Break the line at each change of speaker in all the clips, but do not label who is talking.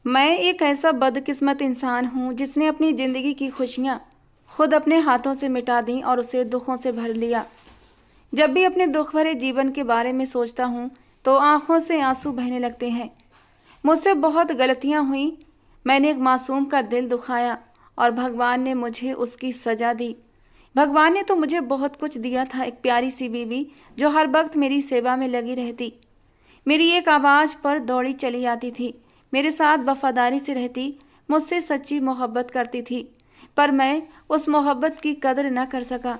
मैं एक ऐसा बदकिस्मत इंसान हूँ जिसने अपनी ज़िंदगी की खुशियाँ खुद अपने हाथों से मिटा दी और उसे दुखों से भर लिया। जब भी अपने दुख भरे जीवन के बारे में सोचता हूँ तो आंखों से आंसू बहने लगते हैं। मुझसे बहुत गलतियाँ हुई। मैंने एक मासूम का दिल दुखाया और भगवान ने मुझे उसकी सज़ा दी। भगवान ने तो मुझे बहुत कुछ दिया था, एक प्यारी सी बीवी जो हर वक्त मेरी सेवा में लगी रहती, मेरी एक आवाज़ पर दौड़ी चली आती थी, मेरे साथ वफादारी से रहती, मुझसे सच्ची मोहब्बत करती थी। पर मैं उस मोहब्बत की कदर न कर सका।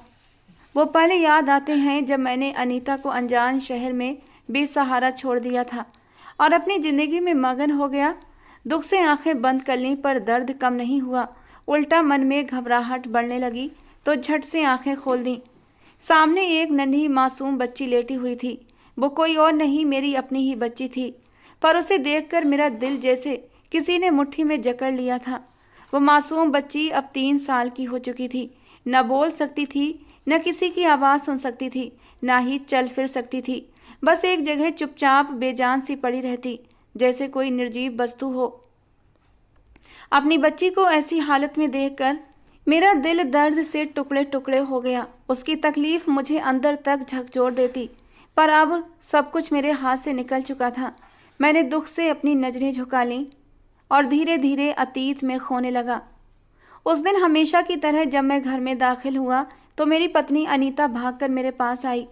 वो पल याद आते हैं जब मैंने अनीता को अनजान शहर में बेसहारा छोड़ दिया था और अपनी ज़िंदगी में मगन हो गया। दुख से आंखें बंद करने पर दर्द कम नहीं हुआ, उल्टा मन में घबराहट बढ़ने लगी तो झट से आंखें खोल दी। सामने एक नन्ही मासूम बच्ची लेटी हुई थी। वो कोई और नहीं, मेरी अपनी ही बच्ची थी, पर उसे देखकर मेरा दिल जैसे किसी ने मुट्ठी में जकड़ लिया था। वो मासूम बच्ची अब 3 साल की हो चुकी थी। न बोल सकती थी, न किसी की आवाज़ सुन सकती थी, ना ही चल फिर सकती थी। बस एक जगह चुपचाप बेजान सी पड़ी रहती, जैसे कोई निर्जीव वस्तु हो। अपनी बच्ची को ऐसी हालत में देखकर मेरा दिल दर्द से टुकड़े टुकड़े हो गया। उसकी तकलीफ मुझे अंदर तक झकझोर देती, पर अब सब कुछ मेरे हाथ से निकल चुका था। मैंने दुख से अपनी नज़रें झुका लीं और धीरे धीरे अतीत में खोने लगा। उस दिन हमेशा की तरह जब मैं घर में दाखिल हुआ तो मेरी पत्नी अनीता भागकर मेरे पास आई।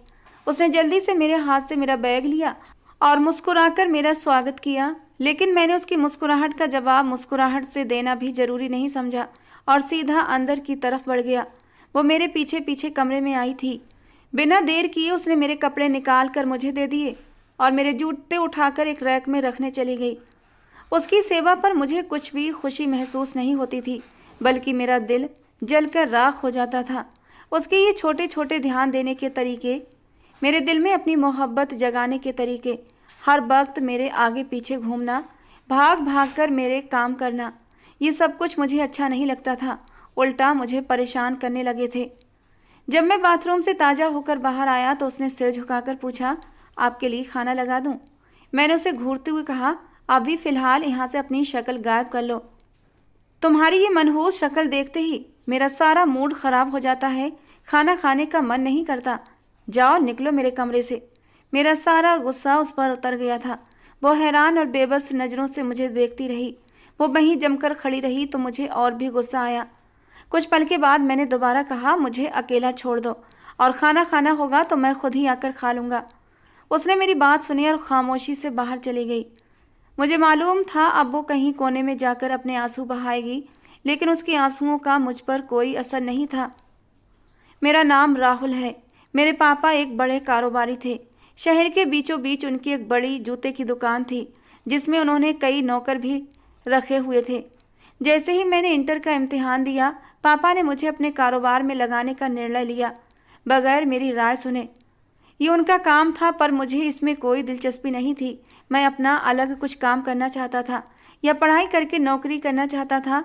उसने जल्दी से मेरे हाथ से मेरा बैग लिया और मुस्कुराकर मेरा स्वागत किया, लेकिन मैंने उसकी मुस्कुराहट का जवाब मुस्कुराहट से देना भी जरूरी नहीं समझा और सीधा अंदर की तरफ बढ़ गया। वो मेरे पीछे पीछे कमरे में आई थी। बिना देर किए उसने मेरे कपड़े निकाल कर मुझे दे दिए और मेरे जूते उठाकर एक रैक में रखने चली गई। उसकी सेवा पर मुझे कुछ भी खुशी महसूस नहीं होती थी, बल्कि मेरा दिल जलकर राख हो जाता था। उसके ये छोटे छोटे ध्यान देने के तरीके, मेरे दिल में अपनी मोहब्बत जगाने के तरीके, हर वक्त मेरे आगे पीछे घूमना, भाग भाग कर मेरे काम करना, ये सब कुछ मुझे अच्छा नहीं लगता था, उल्टा मुझे परेशान करने लगे थे। जब मैं बाथरूम से ताज़ा होकर बाहर आया तो उसने सिर झुकाकर पूछा, आपके लिए खाना लगा दूं? मैंने उसे घूरते हुए कहा, अभी फ़िलहाल यहाँ से अपनी शक्ल गायब कर लो। तुम्हारी ये मनहूस शक्ल देखते ही मेरा सारा मूड ख़राब हो जाता है, खाना खाने का मन नहीं करता। जाओ निकलो मेरे कमरे से। मेरा सारा गुस्सा उस पर उतर गया था। वो हैरान और बेबस नज़रों से मुझे देखती रही। वो वहीं जमकर खड़ी रही तो मुझे और भी गुस्सा आया। कुछ पल के बाद मैंने दोबारा कहा, मुझे अकेला छोड़ दो और खाना खाना होगा तो मैं खुद ही आकर खा लूँगा। उसने मेरी बात सुनी और खामोशी से बाहर चली गई। मुझे मालूम था अब वो कहीं कोने में जाकर अपने आंसू बहाएगी, लेकिन उसके आंसुओं का मुझ पर कोई असर नहीं था। मेरा नाम राहुल है। मेरे पापा एक बड़े कारोबारी थे। शहर के बीचों बीच उनकी एक बड़ी जूते की दुकान थी, जिसमें उन्होंने कई नौकर भी रखे हुए थे। जैसे ही मैंने इंटर का इम्तिहान दिया, पापा ने मुझे अपने कारोबार में लगाने का निर्णय लिया, बगैर मेरी राय सुने। ये उनका काम था, पर मुझे इसमें कोई दिलचस्पी नहीं थी। मैं अपना अलग कुछ काम करना चाहता था या पढ़ाई करके नौकरी करना चाहता था,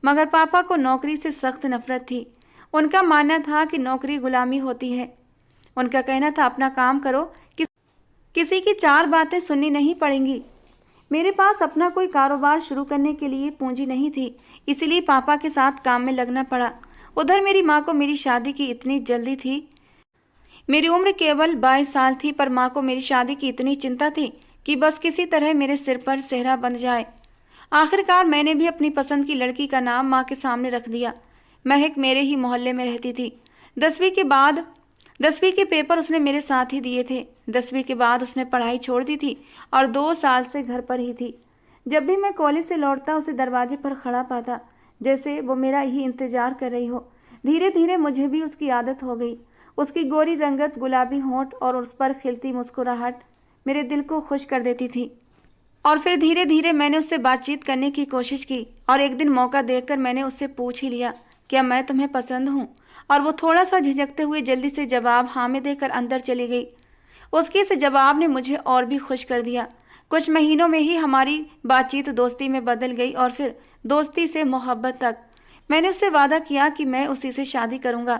मगर पापा को नौकरी से सख्त नफरत थी। उनका मानना था कि नौकरी गुलामी होती है। उनका कहना था, अपना काम करो, किसी की 4 बातें सुननी नहीं पड़ेंगी। मेरे पास अपना कोई कारोबार शुरू करने के लिए पूंजी नहीं थी, इसलिए पापा के साथ काम में लगना पड़ा। उधर मेरी माँ को मेरी शादी की इतनी जल्दी थी। मेरी उम्र केवल 22 साल थी, पर माँ को मेरी शादी की इतनी चिंता थी कि बस किसी तरह मेरे सिर पर सेहरा बंध जाए। आखिरकार मैंने भी अपनी पसंद की लड़की का नाम माँ के सामने रख दिया। महक मेरे ही मोहल्ले में रहती थी। 10वीं के पेपर उसने मेरे साथ ही दिए थे। 10वीं के बाद उसने पढ़ाई छोड़ दी थी और 2 साल से घर पर ही थी। जब भी मैं कॉलेज से लौटता उसे दरवाजे पर खड़ा पाता, जैसे वो मेरा ही इंतजार कर रही हो। धीरे धीरे मुझे भी उसकी आदत हो गई। उसकी गोरी रंगत, गुलाबी होंठ और उस पर खिलती मुस्कुराहट मेरे दिल को खुश कर देती थी। और फिर धीरे धीरे मैंने उससे बातचीत करने की कोशिश की और एक दिन मौका देखकर मैंने उससे पूछ ही लिया, क्या मैं तुम्हें पसंद हूँ? और वो थोड़ा सा झिझकते हुए जल्दी से जवाब हाँ में देकर अंदर चली गई। उसके इस जवाब ने मुझे और भी खुश कर दिया। कुछ महीनों में ही हमारी बातचीत दोस्ती में बदल गई और फिर दोस्ती से मोहब्बत तक। मैंने उससे वादा किया कि मैं उसी से शादी करूँगा।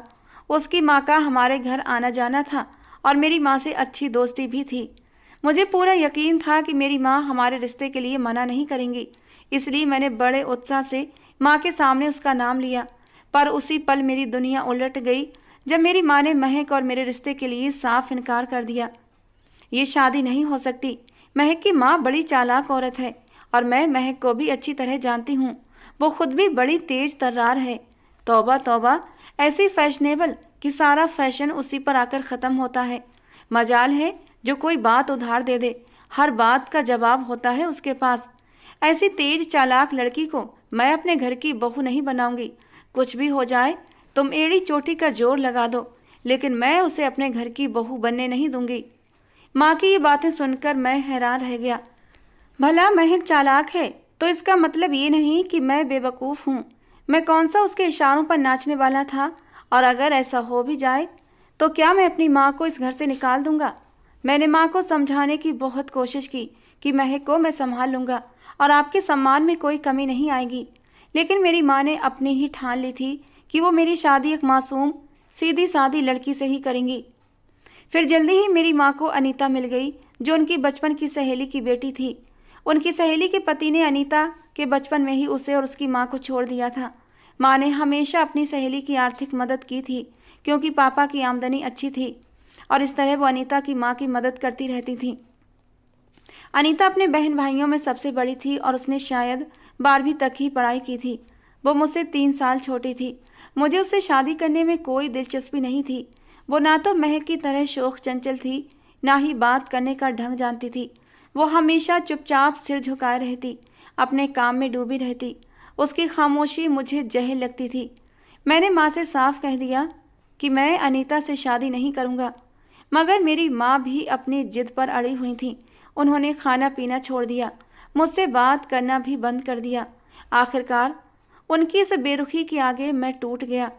उसकी माँ का हमारे घर आना जाना था और मेरी माँ से अच्छी दोस्ती भी थी। मुझे पूरा यकीन था कि मेरी माँ हमारे रिश्ते के लिए मना नहीं करेंगी, इसलिए मैंने बड़े उत्साह से माँ के सामने उसका नाम लिया। पर उसी पल मेरी दुनिया उलट गई जब मेरी माँ ने महक और मेरे रिश्ते के लिए साफ इनकार कर दिया। ये शादी नहीं हो सकती। महक की माँ बड़ी चालाक औरत है और मैं महक को भी अच्छी तरह जानती हूँ। वो खुद भी बड़ी तेज तर्रार है। तौबा तौबा, ऐसी फैशनेबल कि सारा फैशन उसी पर आकर ख़त्म होता है। मजाल है जो कोई बात उधार दे दे, हर बात का जवाब होता है उसके पास। ऐसी तेज चालाक लड़की को मैं अपने घर की बहू नहीं बनाऊंगी। कुछ भी हो जाए तुम एड़ी चोटी का जोर लगा दो, लेकिन मैं उसे अपने घर की बहू बनने नहीं दूंगी। माँ की ये बातें सुनकर मैं हैरान रह गया। भला महक चालाक है तो इसका मतलब ये नहीं कि मैं बेवकूफ़ हूँ। मैं कौन सा उसके इशारों पर नाचने वाला था? और अगर ऐसा हो भी जाए तो क्या मैं अपनी माँ को इस घर से निकाल दूंगा? मैंने माँ को समझाने की बहुत कोशिश की कि महक को मैं संभाल लूँगा और आपके सम्मान में कोई कमी नहीं आएगी, लेकिन मेरी माँ ने अपनी ही ठान ली थी कि वो मेरी शादी एक मासूम सीधी सादी लड़की से ही करेंगी। फिर जल्दी ही मेरी माँ को अनीता मिल गई, जो उनकी बचपन की सहेली की बेटी थी। उनकी सहेली के पति ने अनीता के बचपन में ही उसे और उसकी माँ को छोड़ दिया था। माँ ने हमेशा अपनी सहेली की आर्थिक मदद की थी क्योंकि पापा की आमदनी अच्छी थी और इस तरह वो अनीता की माँ की मदद करती रहती थी। अनीता अपने बहन भाइयों में सबसे बड़ी थी और उसने शायद 12वीं तक ही पढ़ाई की थी। वो मुझसे 3 साल छोटी थी। मुझे उससे शादी करने में कोई दिलचस्पी नहीं थी। वो ना तो महक की तरह शोख चंचल थी, ना ही बात करने का ढंग जानती थी। वो हमेशा चुपचाप सिर झुकाए रहती, अपने काम में डूबी रहती। उसकी खामोशी मुझे जहर लगती थी। मैंने माँ से साफ कह दिया कि मैं अनीता से शादी नहीं करूँगा, मगर मेरी माँ भी अपनी जिद पर अड़ी हुई थी। उन्होंने खाना पीना छोड़ दिया, मुझसे बात करना भी बंद कर दिया। आखिरकार उनकी इस बेरुखी के आगे मैं टूट गया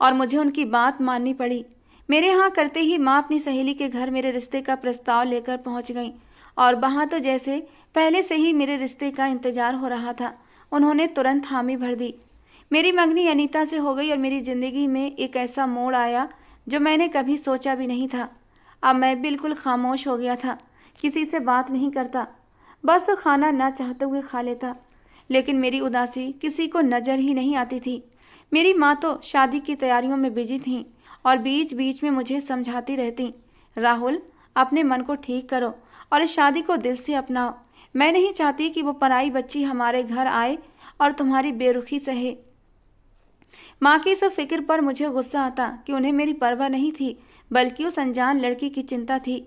और मुझे उनकी बात माननी पड़ी। मेरे यहाँ करते ही माँ अपनी सहेली के घर मेरे रिश्ते का प्रस्ताव लेकर पहुँच गई और वहाँ तो जैसे पहले से ही मेरे रिश्ते का इंतजार हो रहा था। उन्होंने तुरंत हामी भर दी। मेरी मंगनी अनीता से हो गई और मेरी ज़िंदगी में एक ऐसा मोड़ आया जो मैंने कभी सोचा भी नहीं था। अब मैं बिल्कुल खामोश हो गया था, किसी से बात नहीं करता, बस खाना ना चाहते हुए खा लेता। लेकिन मेरी उदासी किसी को नज़र ही नहीं आती थी। मेरी माँ तो शादी की तैयारियों में बिजी थीं और बीच बीच में मुझे समझाती रहती, राहुल अपने मन को ठीक करो और इस शादी को दिल से अपनाओ। मैं नहीं चाहती कि वो पराई बच्ची हमारे घर आए और तुम्हारी बेरुखी सहे। माँ की इस फिक्र पर मुझे गुस्सा आता कि उन्हें मेरी परवाह नहीं थी, बल्कि उस अनजान लड़की की चिंता थी।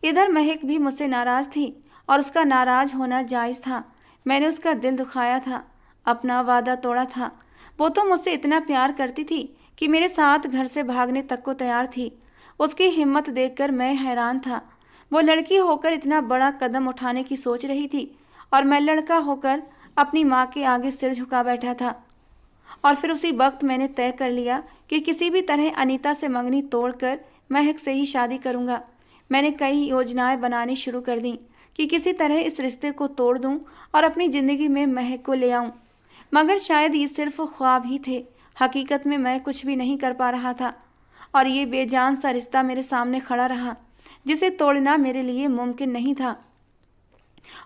इधर महक भी मुझसे नाराज़ थी और उसका नाराज़ होना जायज़ था। मैंने उसका दिल दुखाया था, अपना वादा तोड़ा था। वो तो मुझसे इतना प्यार करती थी कि मेरे साथ घर से भागने तक को तैयार थी। उसकी हिम्मत देखकर मैं हैरान था। वो लड़की होकर इतना बड़ा कदम उठाने की सोच रही थी और मैं लड़का होकर अपनी माँ के आगे सिर झुका बैठा था। और फिर उसी वक्त मैंने तय कर लिया कि किसी भी तरह अनीता से मंगनी तोड़कर महक से ही शादी करूँगा। मैंने कई योजनाएं बनानी शुरू कर दी कि किसी तरह इस रिश्ते को तोड़ दूं और अपनी ज़िंदगी में महक को ले आऊं, मगर शायद ये सिर्फ ख्वाब ही थे। हकीकत में मैं कुछ भी नहीं कर पा रहा था और ये बेजान सा रिश्ता मेरे सामने खड़ा रहा, जिसे तोड़ना मेरे लिए मुमकिन नहीं था।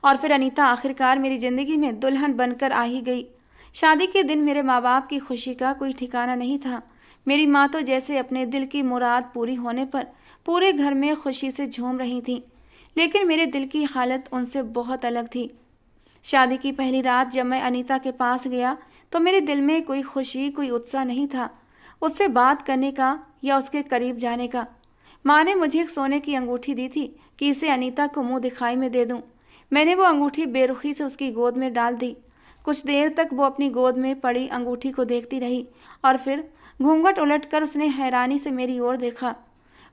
और फिर अनीता आखिरकार मेरी ज़िंदगी में दुल्हन बनकर आ ही गई। शादी के दिन मेरे माँ बाप की खुशी का कोई ठिकाना नहीं था। मेरी माँ तो जैसे अपने दिल की मुराद पूरी होने पर पूरे घर में खुशी से झूम रही थी, लेकिन मेरे दिल की हालत उनसे बहुत अलग थी। शादी की पहली रात जब मैं अनीता के पास गया तो मेरे दिल में कोई खुशी, कोई उत्साह नहीं था उससे बात करने का या उसके करीब जाने का। माँ ने मुझे एक सोने की अंगूठी दी थी कि इसे अनीता को मुंह दिखाई में दे दूं। मैंने वो अंगूठी बेरुखी से उसकी गोद में डाल दी। कुछ देर तक वो अपनी गोद में पड़ी अंगूठी को देखती रही और फिर घूंघट उलटकर उसने हैरानी से मेरी ओर देखा।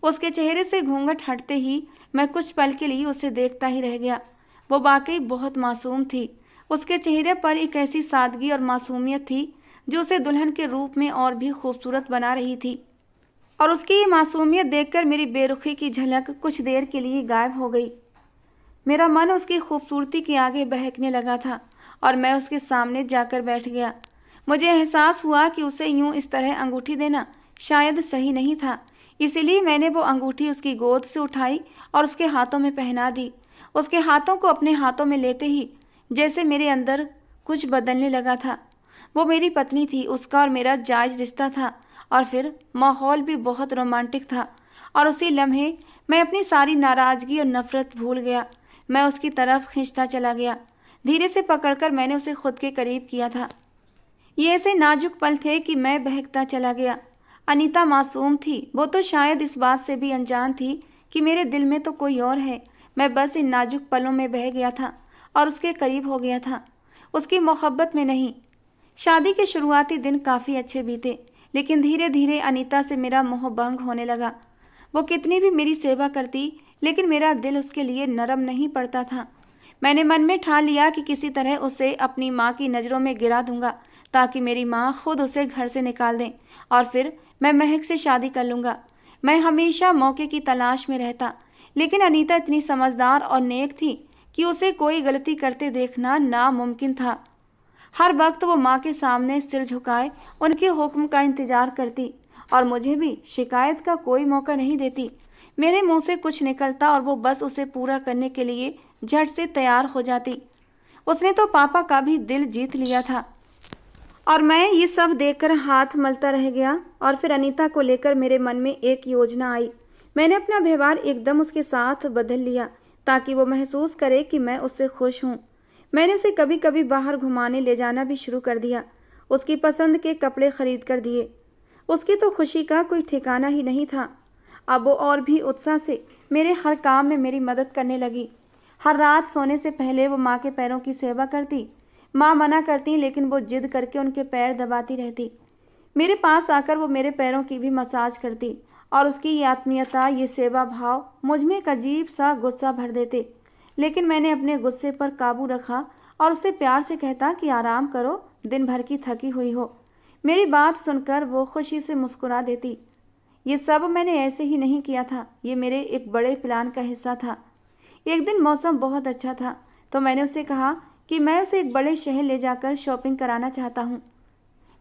उसके चेहरे से घूंघट हटते ही मैं कुछ पल के लिए उसे देखता ही रह गया। वो वाकई बहुत मासूम थी। उसके चेहरे पर एक ऐसी सादगी और मासूमियत थी जो उसे दुल्हन के रूप में और भी खूबसूरत बना रही थी। और उसकी ये मासूमियत देखकर मेरी बेरुखी की झलक कुछ देर के लिए गायब हो गई। मेरा मन उसकी खूबसूरती के आगे बहकने लगा था और मैं उसके सामने जाकर बैठ गया। मुझे एहसास हुआ कि उसे यूं इस तरह अंगूठी देना शायद सही नहीं था, इसीलिए मैंने वो अंगूठी उसकी गोद से उठाई और उसके हाथों में पहना दी। उसके हाथों को अपने हाथों में लेते ही जैसे मेरे अंदर कुछ बदलने लगा था। वो मेरी पत्नी थी, उसका और मेरा जायज रिश्ता था, और फिर माहौल भी बहुत रोमांटिक था। और उसी लम्हे मैं अपनी सारी नाराज़गी और नफरत भूल गया। मैं उसकी तरफ खींचता चला गया। धीरे से पकड़कर मैंने उसे खुद के करीब किया था। ये ऐसे नाजुक पल थे कि मैं बहकता चला गया। अनीता मासूम थी, वो तो शायद इस बात से भी अनजान थी कि मेरे दिल में तो कोई और है। मैं बस इन नाजुक पलों में बह गया था और उसके करीब हो गया था, उसकी मोहब्बत में नहीं। शादी के शुरुआती दिन काफ़ी अच्छे बीते, लेकिन धीरे धीरे अनीता से मेरा मोह भंग होने लगा। वो कितनी भी मेरी सेवा करती, लेकिन मेरा दिल उसके लिए नरम नहीं पड़ता था। मैंने मन में ठान लिया कि किसी तरह उसे अपनी माँ की नज़रों में गिरा दूंगा, ताकि मेरी माँ खुद उसे घर से निकाल दें और फिर मैं महक से शादी कर लूँगा। मैं हमेशा मौके की तलाश में रहता, लेकिन अनीता इतनी समझदार और नेक थी कि उसे कोई गलती करते देखना नामुमकिन था। हर वक्त वो माँ के सामने सिर झुकाए उनके हुक्म का इंतजार करती और मुझे भी शिकायत का कोई मौका नहीं देती। मेरे मुंह से कुछ निकलता और वो बस उसे पूरा करने के लिए झट से तैयार हो जाती। उसने तो पापा का भी दिल जीत लिया था और मैं ये सब देखकर हाथ मलता रह गया। और फिर अनीता को लेकर मेरे मन में एक योजना आई। मैंने अपना व्यवहार एकदम उसके साथ बदल लिया ताकि वो महसूस करे कि मैं उससे खुश हूँ। मैंने उसे कभी कभी बाहर घुमाने ले जाना भी शुरू कर दिया, उसकी पसंद के कपड़े खरीद कर दिए। उसकी तो खुशी का कोई ठिकाना ही नहीं था। अब वो और भी उत्साह से मेरे हर काम में मेरी मदद करने लगी। हर रात सोने से पहले वो माँ के पैरों की सेवा करती। माँ मना करती, लेकिन वो जिद करके उनके पैर दबाती रहती। मेरे पास आकर वो मेरे पैरों की भी मसाज करती और उसकी ये आत्मीयता, ये सेवा भाव मुझ में एक अजीब सा गुस्सा भर देते। लेकिन मैंने अपने गुस्से पर काबू रखा और उससे प्यार से कहता कि आराम करो, दिन भर की थकी हुई हो। मेरी बात सुनकर वो खुशी से मुस्कुरा देती। ये सब मैंने ऐसे ही नहीं किया था, ये मेरे एक बड़े प्लान का हिस्सा था। एक दिन मौसम बहुत अच्छा था, तो मैंने उसे कहा कि मैं उसे एक बड़े शहर ले जाकर शॉपिंग कराना चाहता हूँ।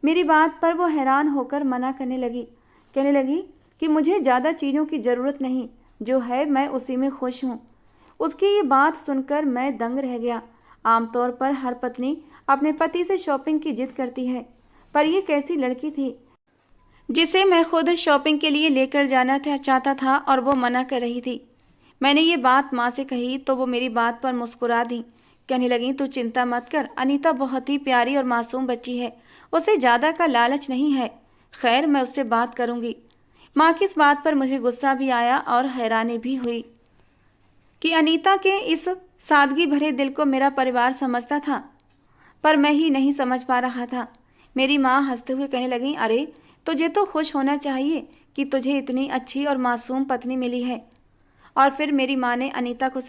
मेरी बात पर वो हैरान होकर मना करने लगी, कहने लगी कि मुझे ज़्यादा चीज़ों की ज़रूरत नहीं, जो है मैं उसी में खुश हूँ। उसकी ये बात सुनकर मैं दंग रह गया। आमतौर पर हर पत्नी अपने पति से शॉपिंग की जिद करती है, पर यह कैसी लड़की थी जिसे मैं खुद शॉपिंग के लिए लेकर जाना चाहता था और वो मना कर रही थी। मैंने ये बात माँ से कही तो वो मेरी बात पर मुस्कुरा दी, कहने लगी तू चिंता मत कर, अनीता बहुत ही प्यारी और मासूम बच्ची है, उसे ज़्यादा का लालच नहीं है। खैर, मैं उससे बात करूँगी। माँ की इस बात पर मुझे गुस्सा भी आया और हैरानी भी हुई कि अनीता के इस सादगी भरे दिल को मेरा परिवार समझता था, पर मैं ही नहीं समझ पा रहा था। मेरी माँ हंसते हुए कहने लगी, अरे तुझे तो खुश होना चाहिए कि तुझे इतनी अच्छी और मासूम पत्नी मिली है। और फिर मेरी माँ ने अनीता को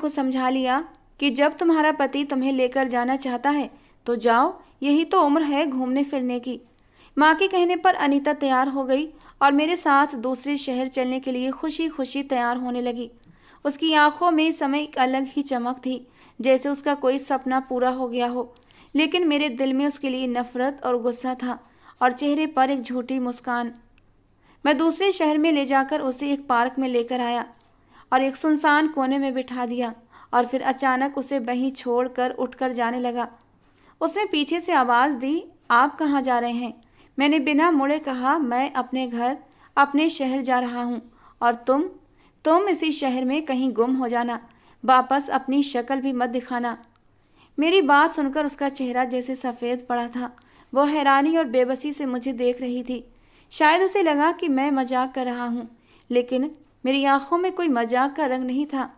समझा लिया कि जब तुम्हारा पति तुम्हें लेकर जाना चाहता है तो जाओ, यही तो उम्र है घूमने फिरने की। माँ के कहने पर अनीता तैयार हो गई और मेरे साथ दूसरे शहर चलने के लिए खुशी खुशी तैयार होने लगी। उसकी आंखों में समय एक अलग ही चमक थी, जैसे उसका कोई सपना पूरा हो गया हो। लेकिन मेरे दिल में उसके लिए नफरत और गुस्सा था और चेहरे पर एक झूठी मुस्कान। मैं दूसरे शहर में ले जाकर उसे एक पार्क में लेकर आया और एक सुनसान कोने में बिठा दिया और फिर अचानक उसे वहीं छोड़कर उठकर जाने लगा। उसने पीछे से आवाज़ दी, आप कहाँ जा रहे हैं? मैंने बिना मुड़े कहा, मैं अपने घर, अपने शहर जा रहा हूँ, और तुम इसी शहर में कहीं गुम हो जाना, वापस अपनी शक्ल भी मत दिखाना। मेरी बात सुनकर उसका चेहरा जैसे सफ़ेद पड़ा था। वो हैरानी और बेबसी से मुझे देख रही थी। शायद उसे लगा कि मैं मजाक कर रहा हूँ, लेकिन मेरी आंखों में कोई मजाक का रंग नहीं था।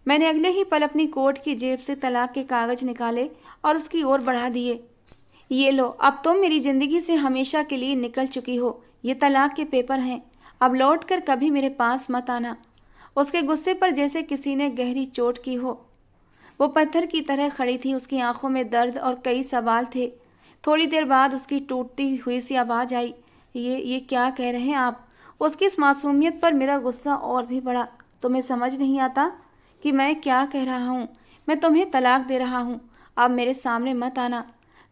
मैंने अगले ही पल अपनी कोट की जेब से तलाक के कागज़ निकाले और उसकी ओर बढ़ा दिए। ये लो, अब तुम मेरी ज़िंदगी से हमेशा के लिए निकल चुकी हो। ये तलाक के पेपर हैं, अब लौट कर कभी मेरे पास मत आना। उसके गुस्से पर जैसे किसी ने गहरी चोट की हो। वो पत्थर की तरह खड़ी थी, उसकी आंखों में दर्द और कई सवाल थे। थोड़ी देर बाद उसकी टूटती हुई सी आवाज़ आई, ये क्या कह रहे हैं आप? उसकी इस मासूमियत पर मेरा गुस्सा और भी बढ़ा। तुम्हें समझ नहीं आता कि मैं क्या कह रहा हूँ? मैं तुम्हें तलाक दे रहा हूँ, अब मेरे सामने मत आना।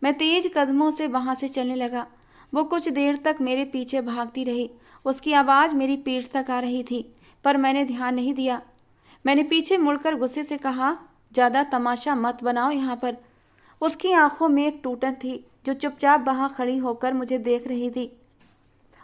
मैं तेज कदमों से वहाँ से चलने लगा। वो कुछ देर तक मेरे पीछे भागती रही। उसकी आवाज़ मेरी पीठ तक आ रही थी, पर मैंने ध्यान नहीं दिया। मैंने पीछे मुड़कर गुस्से से कहा, ज़्यादा तमाशा मत बनाओ यहाँ पर। उसकी आंखों में एक टूटन थी, जो चुपचाप वहाँ खड़ी होकर मुझे देख रही थी।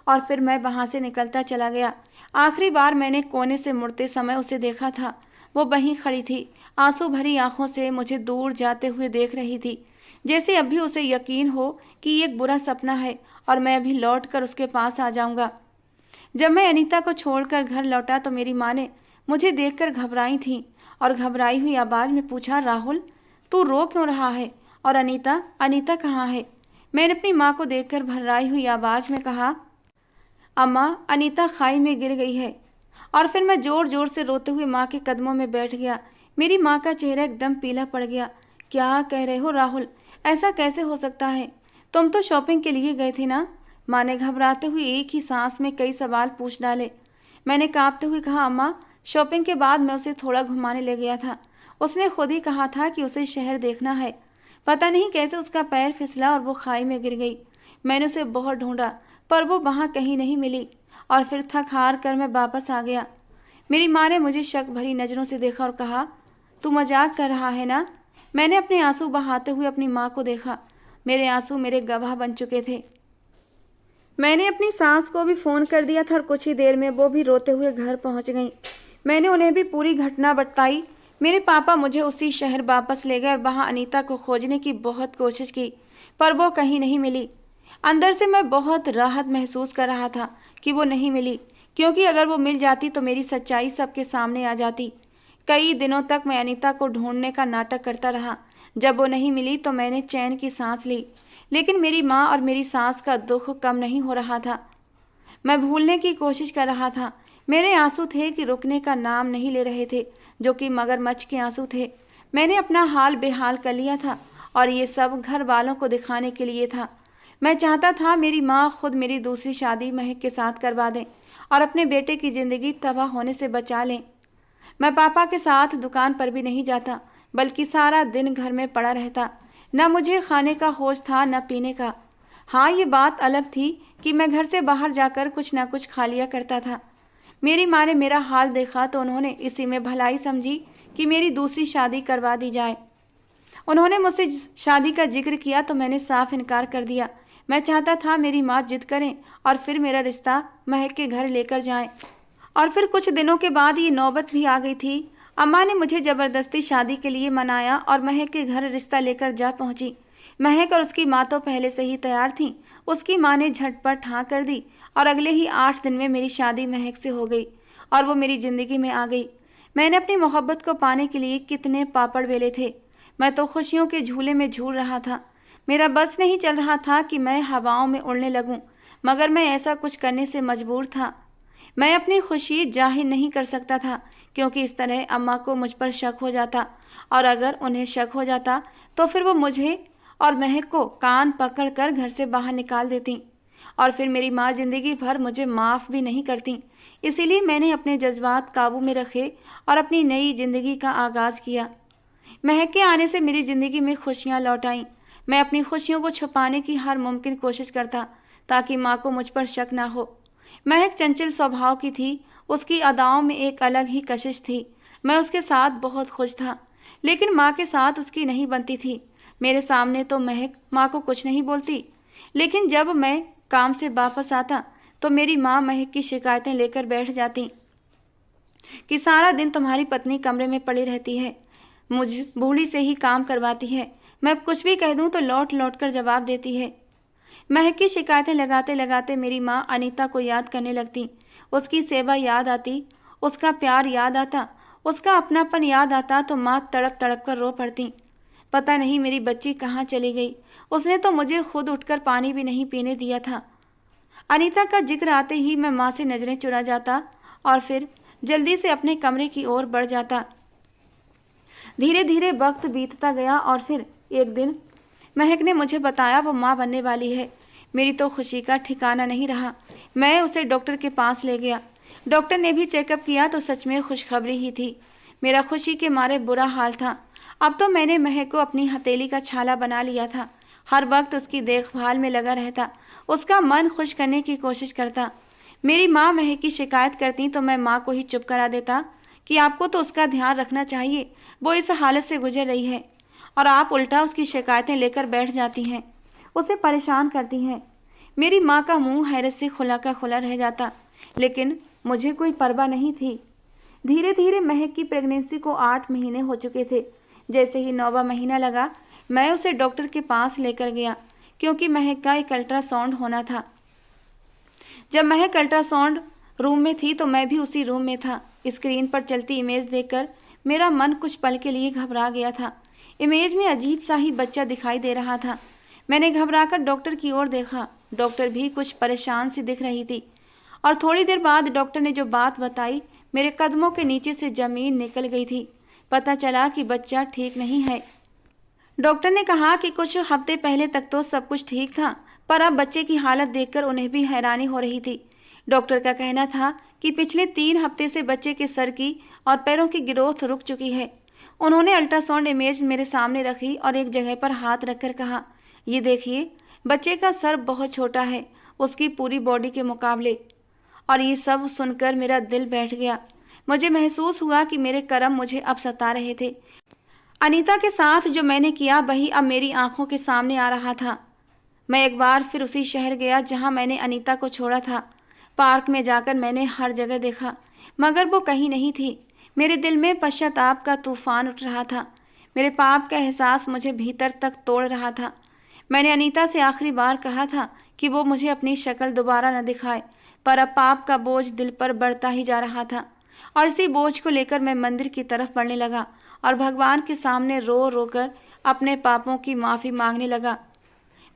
और फिर मैं वहाँ से निकलता चला गया। आखिरी बार मैंने कोने से मुड़ते समय उसे देखा था। वो वहीं खड़ी थी, आंसू भरी आंखों से मुझे दूर जाते हुए देख रही थी, जैसे अभी उसे यकीन हो कि ये एक बुरा सपना है और मैं अभी लौटकर उसके पास आ जाऊंगा। जब मैं अनीता को छोड़कर घर लौटा तो मेरी माँ ने मुझे देखकर घबराई थी और घबराई हुई आवाज़ में पूछा, राहुल तू रो क्यों रहा है? और अनीता अनीता कहाँ है? मैंने अपनी माँ को देखकर भर्राई हुई आवाज़ में कहा, अम्मा अनीता खाई में गिर गई है। और फिर मैं ज़ोर ज़ोर से रोते हुए माँ के कदमों में बैठ गया। मेरी माँ का चेहरा एकदम पीला पड़ गया। क्या कह रहे हो राहुल? ऐसा कैसे हो सकता है? तुम तो शॉपिंग के लिए गए थे ना? माँ ने घबराते हुए एक ही सांस में कई सवाल पूछ डाले। मैंने कांपते हुए कहा, अम्मा शॉपिंग के बाद मैं उसे थोड़ा घुमाने ले गया था। उसने खुद ही कहा था कि उसे शहर देखना है। पता नहीं कैसे उसका पैर फिसला और वो खाई में गिर गई। मैंने उसे बहुत ढूंढा, पर वो वहाँ कहीं नहीं मिली और फिर थक हार कर मैं वापस आ गया। मेरी माँ ने मुझे शक भरी नज़रों से देखा और कहा, तू मजाक कर रहा है ना? मैंने अपने आंसू बहाते हुए अपनी माँ को देखा। मेरे आंसू मेरे गवाह बन चुके थे। मैंने अपनी सास को भी फ़ोन कर दिया था और कुछ ही देर में वो भी रोते हुए घर पहुँच गई। मैंने उन्हें भी पूरी घटना बताई। मेरे पापा मुझे उसी शहर वापस ले गए और वहाँ अनीता को खोजने की बहुत कोशिश की, पर वो कहीं नहीं मिली। अंदर से मैं बहुत राहत महसूस कर रहा था कि वो नहीं मिली, क्योंकि अगर वो मिल जाती तो मेरी सच्चाई सबके सामने आ जाती। कई दिनों तक मैं अनीता को ढूंढने का नाटक करता रहा। जब वो नहीं मिली तो मैंने चैन की सांस ली, लेकिन मेरी माँ और मेरी सास का दुख कम नहीं हो रहा था। मैं भूलने की कोशिश कर रहा था। मेरे आंसू थे कि रुकने का नाम नहीं ले रहे थे, जो कि मगरमच्छ के आंसू थे। मैंने अपना हाल बेहाल कर लिया था और ये सब घर वालों को दिखाने के लिए था। मैं चाहता था मेरी माँ खुद मेरी दूसरी शादी महक के साथ करवा दें और अपने बेटे की ज़िंदगी तबाह होने से बचा लें। मैं पापा के साथ दुकान पर भी नहीं जाता, बल्कि सारा दिन घर में पड़ा रहता। न मुझे खाने का होश था न पीने का। हाँ, ये बात अलग थी कि मैं घर से बाहर जाकर कुछ न कुछ खा लिया करता था। मेरी माँ ने मेरा हाल देखा तो उन्होंने इसी में भलाई समझी कि मेरी दूसरी शादी करवा दी जाए। उन्होंने मुझसे शादी का जिक्र किया तो मैंने साफ इनकार कर दिया। मैं चाहता था मेरी माँ जिद करें और फिर मेरा रिश्ता महक के घर लेकर जाएं। और फिर कुछ दिनों के बाद ये नौबत भी आ गई थी। अम्मा ने मुझे ज़बरदस्ती शादी के लिए मनाया और महक के घर रिश्ता लेकर जा पहुंची। महक और उसकी माँ तो पहले से ही तैयार थीं। उसकी माँ ने झटपट हाँ कर दी और अगले ही 8 दिन में मेरी शादी महक से हो गई और वो मेरी ज़िंदगी में आ गई। मैंने अपनी मोहब्बत को पाने के लिए कितने पापड़ बेले थे। मैं तो खुशियों के झूले में झूल रहा था। मेरा बस नहीं चल रहा था कि मैं हवाओं में उड़ने लगूं, मगर मैं ऐसा कुछ करने से मजबूर था। मैं अपनी खुशी जाहिर नहीं कर सकता था, क्योंकि इस तरह अम्मा को मुझ पर शक हो जाता और अगर उन्हें शक हो जाता तो फिर वो मुझे और महक को कान पकड़कर घर से बाहर निकाल देती और फिर मेरी माँ जिंदगी भर मुझे माफ़ भी नहीं करती। इसीलिए मैंने अपने जज्बात काबू में रखे और अपनी नई जिंदगी का आगाज़ किया। महक के आने से मेरी ज़िंदगी में खुशियाँ लौट आईं। मैं अपनी खुशियों को छुपाने की हर मुमकिन कोशिश करता ताकि माँ को मुझ पर शक ना हो। महक चंचल स्वभाव की थी। उसकी अदाओं में एक अलग ही कशिश थी। मैं उसके साथ बहुत खुश था, लेकिन माँ के साथ उसकी नहीं बनती थी। मेरे सामने तो महक माँ को कुछ नहीं बोलती, लेकिन जब मैं काम से वापस आता तो मेरी माँ महक की शिकायतें लेकर बैठ जाती कि सारा दिन तुम्हारी पत्नी कमरे में पड़ी रहती है, मुझ बूढ़ी से ही काम करवाती है। मैं कुछ भी कह दूं तो लौट लौट कर जवाब देती है। महक की शिकायतें लगाते लगाते मेरी माँ अनीता को याद करने लगती। उसकी सेवा याद आती, उसका प्यार याद आता, उसका अपनापन याद आता तो माँ तड़प तड़प कर रो पड़ती। पता नहीं मेरी बच्ची कहाँ चली गई। उसने तो मुझे खुद उठकर पानी भी नहीं पीने दिया था। अनीता का जिक्र आते ही मैं माँ से नज़रें चुरा जाता और फिर जल्दी से अपने कमरे की ओर बढ़ जाता। धीरे धीरे वक्त बीतता गया और फिर एक दिन महक ने मुझे बताया वो माँ बनने वाली है। मेरी तो खुशी का ठिकाना नहीं रहा। मैं उसे डॉक्टर के पास ले गया। डॉक्टर ने भी चेकअप किया तो सच में खुशखबरी ही थी। मेरा खुशी के मारे बुरा हाल था। अब तो मैंने महक को अपनी हथेली का छाला बना लिया था। हर वक्त उसकी देखभाल में लगा रहता, उसका मन खुश करने की कोशिश करता। मेरी माँ महक की शिकायत करती तो मैं माँ को ही चुप करा देता कि आपको तो उसका ध्यान रखना चाहिए, वो इस हालत से गुजर रही है, और आप उल्टा उसकी शिकायतें लेकर बैठ जाती हैं, उसे परेशान करती हैं। मेरी माँ का मुंह हैरत से खुला का खुला रह जाता, लेकिन मुझे कोई परवाह नहीं थी। धीरे धीरे महक की प्रेगनेंसी को 8 महीने हो चुके थे। जैसे ही 9वां महीना लगा, मैं उसे डॉक्टर के पास लेकर गया, क्योंकि महक का एक अल्ट्रासाउंड होना था। जब महक अल्ट्रासाउंड रूम में थी तो मैं भी उसी रूम में था। स्क्रीन पर चलती इमेज देखकर मेरा मन कुछ पल के लिए घबरा गया था। इमेज में अजीब सा ही बच्चा दिखाई दे रहा था। मैंने घबराकर डॉक्टर की ओर देखा। डॉक्टर भी कुछ परेशान सी दिख रही थी, और थोड़ी देर बाद डॉक्टर ने जो बात बताई, मेरे कदमों के नीचे से जमीन निकल गई थी। पता चला कि बच्चा ठीक नहीं है। डॉक्टर ने कहा कि कुछ हफ्ते पहले तक तो सब कुछ ठीक था, पर अब बच्चे की हालत देखकर उन्हें भी हैरानी हो रही थी। डॉक्टर का कहना था कि पिछले 3 हफ्ते से बच्चे के सर की और पैरों की ग्रोथ रुक चुकी है। उन्होंने अल्ट्रासाउंड इमेज मेरे सामने रखी और एक जगह पर हाथ रखकर कहा, ये देखिए, बच्चे का सर बहुत छोटा है उसकी पूरी बॉडी के मुकाबले। और ये सब सुनकर मेरा दिल बैठ गया। मुझे महसूस हुआ कि मेरे कर्म मुझे अब सता रहे थे। अनीता के साथ जो मैंने किया वही अब मेरी आंखों के सामने आ रहा था। मैं एक बार फिर उसी शहर गया जहां मैंने अनीता को छोड़ा था। पार्क में जाकर मैंने हर जगह देखा, मगर वो कहीं नहीं थी। मेरे दिल में पश्चाताप का तूफान उठ रहा था। मेरे पाप का एहसास मुझे भीतर तक तोड़ रहा था। मैंने अनीता से आखिरी बार कहा था कि वो मुझे अपनी शक्ल दोबारा न दिखाए, पर अब पाप का बोझ दिल पर बढ़ता ही जा रहा था, और इसी बोझ को लेकर मैं मंदिर की तरफ बढ़ने लगा और भगवान के सामने रो रो कर अपने पापों की माफ़ी मांगने लगा।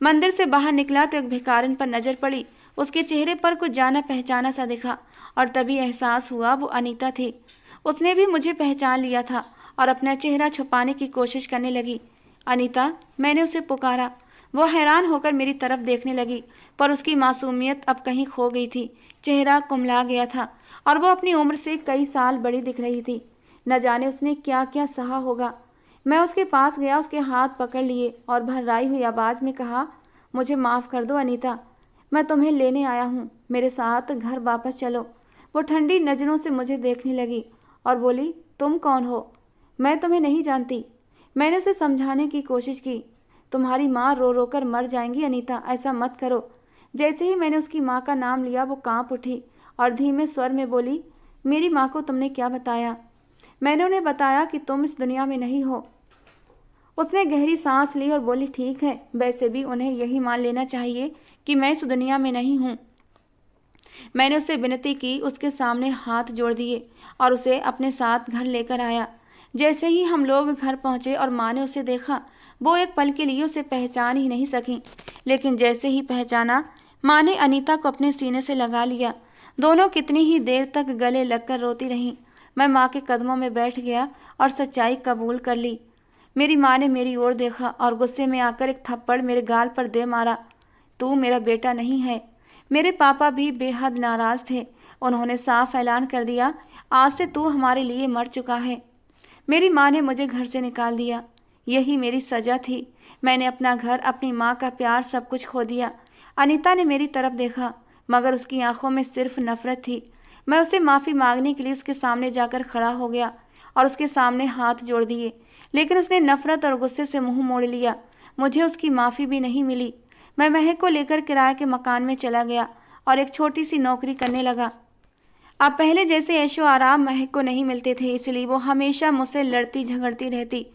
मंदिर से बाहर निकला तो एक भिखारिन पर नज़र पड़ी। उसके चेहरे पर कुछ जाना पहचाना सा दिखा, और तभी एहसास हुआ वो अनीता थी। उसने भी मुझे पहचान लिया था और अपना चेहरा छुपाने की कोशिश करने लगी। अनीता, मैंने उसे पुकारा। वो हैरान होकर मेरी तरफ देखने लगी, पर उसकी मासूमियत अब कहीं खो गई थी। चेहरा कुम्हला गया था और वो अपनी उम्र से कई साल बड़ी दिख रही थी। न जाने उसने क्या क्या सहा होगा। मैं उसके पास गया, उसके हाथ पकड़ लिए और भर्राई हुई आवाज़ में कहा, मुझे माफ़ कर दो अनीता, मैं तुम्हें लेने आया हूँ, मेरे साथ घर वापस चलो। वो ठंडी नज़रों से मुझे देखने लगी और बोली, तुम कौन हो? मैं तुम्हें नहीं जानती। मैंने उसे समझाने की कोशिश की। तुम्हारी माँ रो रो कर मर जाएंगी अनीता, ऐसा मत करो। जैसे ही मैंने उसकी माँ का नाम लिया वो कांप उठी और धीमे स्वर में बोली, मेरी माँ को तुमने क्या बताया? मैंने उन्हें बताया कि तुम इस दुनिया में नहीं हो। उसने गहरी सांस ली और बोली, ठीक है, वैसे भी उन्हें यही मान लेना चाहिए कि मैं इस दुनिया में नहीं हूँ। मैंने उससे विनती की, उसके सामने हाथ जोड़ दिए और उसे अपने साथ घर लेकर आया। जैसे ही हम लोग घर पहुँचे और माँ ने उसे देखा, वो एक पल के लिए उसे पहचान ही नहीं सकी, लेकिन जैसे ही पहचाना, माँ ने अनीता को अपने सीने से लगा लिया। दोनों कितनी ही देर तक गले लगकर रोती रहीं। मैं माँ के कदमों में बैठ गया और सच्चाई कबूल कर ली। मेरी माँ ने मेरी ओर देखा और गुस्से में आकर एक थप्पड़ मेरे गाल पर दे मारा। तू मेरा बेटा नहीं है। मेरे पापा भी बेहद नाराज़ थे। उन्होंने साफ ऐलान कर दिया, आज से तू हमारे लिए मर चुका है। मेरी माँ ने मुझे घर से निकाल दिया। यही मेरी सज़ा थी। मैंने अपना घर, अपनी माँ का प्यार, सब कुछ खो दिया। अनीता ने मेरी तरफ देखा, मगर उसकी आंखों में सिर्फ नफरत थी। मैं उसे माफ़ी मांगने के लिए उसके सामने जाकर खड़ा हो गया और उसके सामने हाथ जोड़ दिए, लेकिन उसने नफरत और गुस्से से मुंह मोड़ लिया। मुझे उसकी माफ़ी भी नहीं मिली। मैं महक को लेकर किराए के मकान में चला गया और एक छोटी सी नौकरी करने लगा। अब पहले जैसे ऐशो आराम महक को नहीं मिलते थे, इसलिए वो हमेशा मुझसे लड़ती झगड़ती रहती।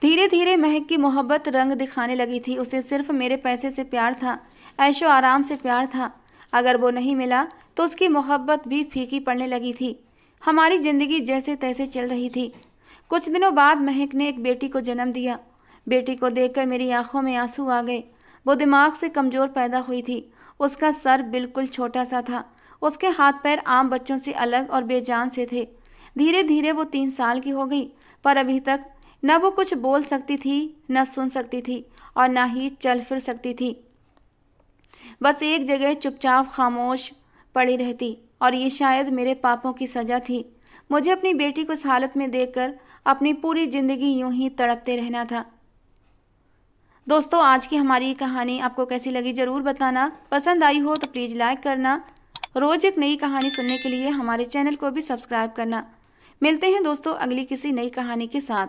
धीरे धीरे महक की मोहब्बत रंग दिखाने लगी थी। उसे सिर्फ मेरे पैसे से प्यार था, ऐशो आराम से प्यार था। अगर वो नहीं मिला तो उसकी मोहब्बत भी फीकी पड़ने लगी थी। हमारी ज़िंदगी जैसे तैसे चल रही थी। कुछ दिनों बाद महक ने एक बेटी को जन्म दिया। बेटी को देखकर मेरी आंखों में आंसू आ गए। वो दिमाग से कमज़ोर पैदा हुई थी। उसका सर बिल्कुल छोटा सा था। उसके हाथ पैर आम बच्चों से अलग और बेजान से थे। धीरे धीरे वो 3 साल की हो गई, पर अभी तक न वो कुछ बोल सकती थी, न सुन सकती थी, और न ही चल फिर सकती थी। बस एक जगह चुपचाप खामोश पड़ी रहती, और ये शायद मेरे पापों की सज़ा थी। मुझे अपनी बेटी को इस हालत में देखकर अपनी पूरी ज़िंदगी यूं ही तड़पते रहना था। दोस्तों, आज की हमारी ये कहानी आपको कैसी लगी ज़रूर बताना। पसंद आई हो तो प्लीज़ लाइक करना। रोज़ एक नई कहानी सुनने के लिए हमारे चैनल को भी सब्सक्राइब करना। मिलते हैं दोस्तों अगली किसी नई कहानी के साथ।